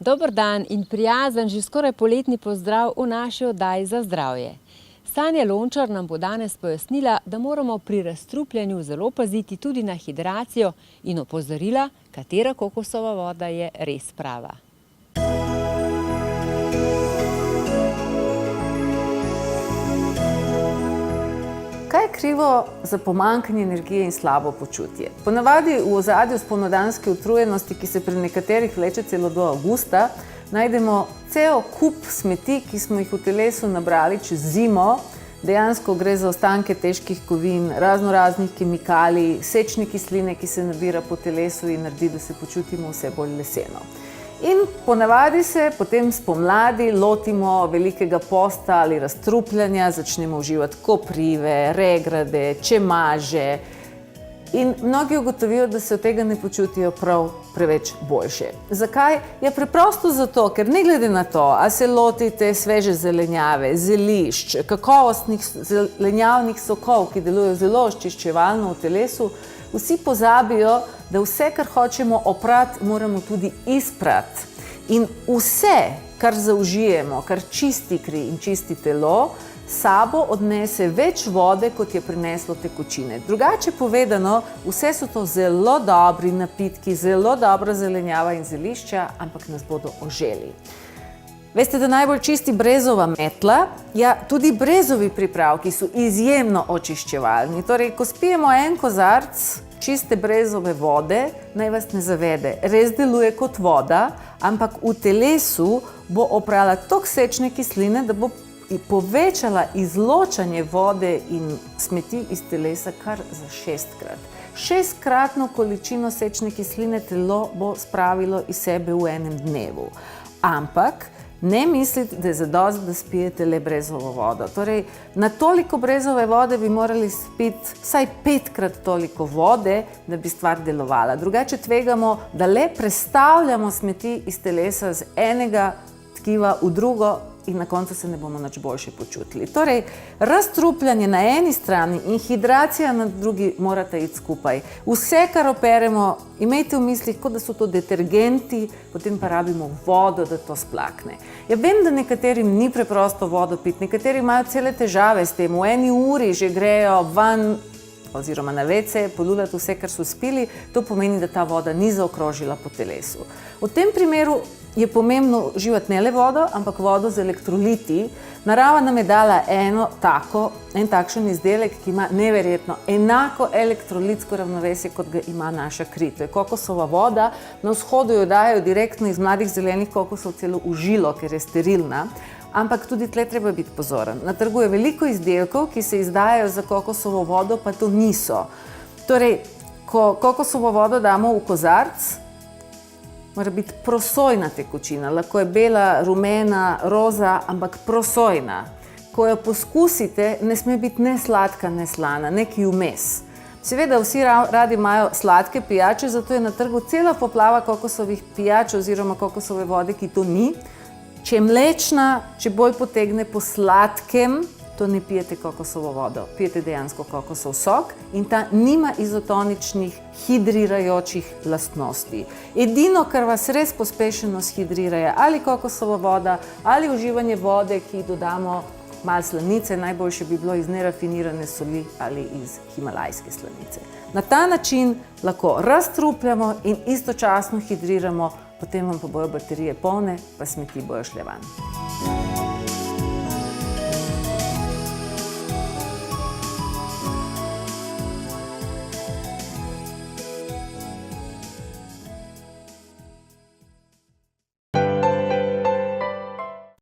Dober dan in prijazen, že skoraj poletni pozdrav v naši oddaji za zdravje. Sanja Lončar nam bo danes pojasnila, da moramo pri razstrupljanju zelo paziti tudi na hidracijo in opozorila, katera kokosova voda je res prava. Kaj je krivo za pomanjkanje energije in slabo počutje? Ponavadi v ozadju spomladanske utrujenosti, ki se pri nekaterih vleče celo do avgusta, najdemo cel kup smeti, ki smo jih v telesu nabrali čez zimo. Dejansko gre za ostanke težkih kovin, raznoraznih kemikalij, sečne kisline, ki se nabira po telesu in naredi, da se počutimo vse bolj leseno. In ponavadi se potem spomladi lotimo velikega posta ali razstrupljanja, začnemo uživati koprive, regrade, čemaže in mnogi ugotovijo, da se od tega ne počutijo prav preveč boljše. Zakaj? Ja, preprosto zato, ker ne glede na to, a se lotite sveže zelenjave, zelišč, kakovostnih zelenjavnih sokov, ki delujejo zelo očiščevalno v telesu, vsi pozabijo, da vse, kar hočemo oprati, moramo tudi izprati. In vse, kar zaužijemo, kar čisti kri in čisti telo, sabo odnese več vode, kot je prineslo tekočine. Drugače povedano, vse so to zelo dobri napitki, zelo dobra zelenjava in zelišča, ampak nas bodo oželi. Veste, da najbolj čisti brezova metla? Ja, tudi brezovi pripravki so izjemno očiščevalni. Torej, ko spijemo en kozarec čiste brezove vode, naj vas ne zavede, res deluje kot voda, ampak v telesu bo oprala toliko sečne kisline, da bo povečala izločanje vode in smeti iz telesa kar za 6-krat. 6-kratno količino sečne kisline telo bo spravilo iz sebe v enem dnevu. Ampak ne misliti, da je zadosti, da spijete le brezovo vodo. Torej, na toliko brezove vode bi morali spiti vsaj 5-krat toliko vode, da bi stvar delovala. Drugače tvegamo, da le prestavljamo smeti iz telesa z enega tkiva v drugo in na koncu se ne bomo nič boljše počutili. Torej, razstrupljanje na eni strani in hidracija na drugi morata iti skupaj. Vse, kar operemo, imejte v mislih, kot da so to detergenti, potem pa rabimo vodo, da to splakne. Ja, vem, da nekaterim ni preprosto vodo piti, nekateri imajo cele težave s tem, v eni uri že grejo ven oziroma na WC, polulati vse, kar so spili, to pomeni, da ta voda ni zaokrožila po telesu. V tem primeru je pomembno uživati ne le vodo, ampak vodo z elektroliti. Narava nam je dala en takšen izdelek, ki ima neverjetno enako elektrolitsko ravnovesje, kot ga ima naša kri. To je kokosova voda. Na vzhodu jo dajo direktno iz mladih zelenih kokosov celo v žilo, ker je sterilna. Ampak tudi tle treba biti pozoren. Na trgu je veliko izdelkov, ki se izdajajo za kokosovo vodo, pa to niso. Torej, ko kokosovo vodo damo v kozarec, mora biti prosojna tekočina, lahko je bela, rumena, roza, ampak prosojna. Ko jo poskusite, ne sme biti ne sladka, ne slana, nekaj vmes. Seveda vsi radi imajo sladke pijače, zato je na trgu cela poplava kokosovih pijač oziroma kokosove vode, ki to ni. Če je mlečna, če bolj potegne po sladkem, to ne pijete kokosovo vodo, pijete dejansko kokosov sok in ta nima izotoničnih hidrirajočih lastnosti. Edino, kar vas res pospešeno shidrira, je ali kokosova voda ali uživanje vode, ki dodamo malo slanice, najboljše bi bilo iz nerafinirane soli ali iz himalajske slanice. Na ta način lahko razstrupljamo in istočasno hidriramo, potem vam pa bojo baterije polne, pa smeti bojo šle van.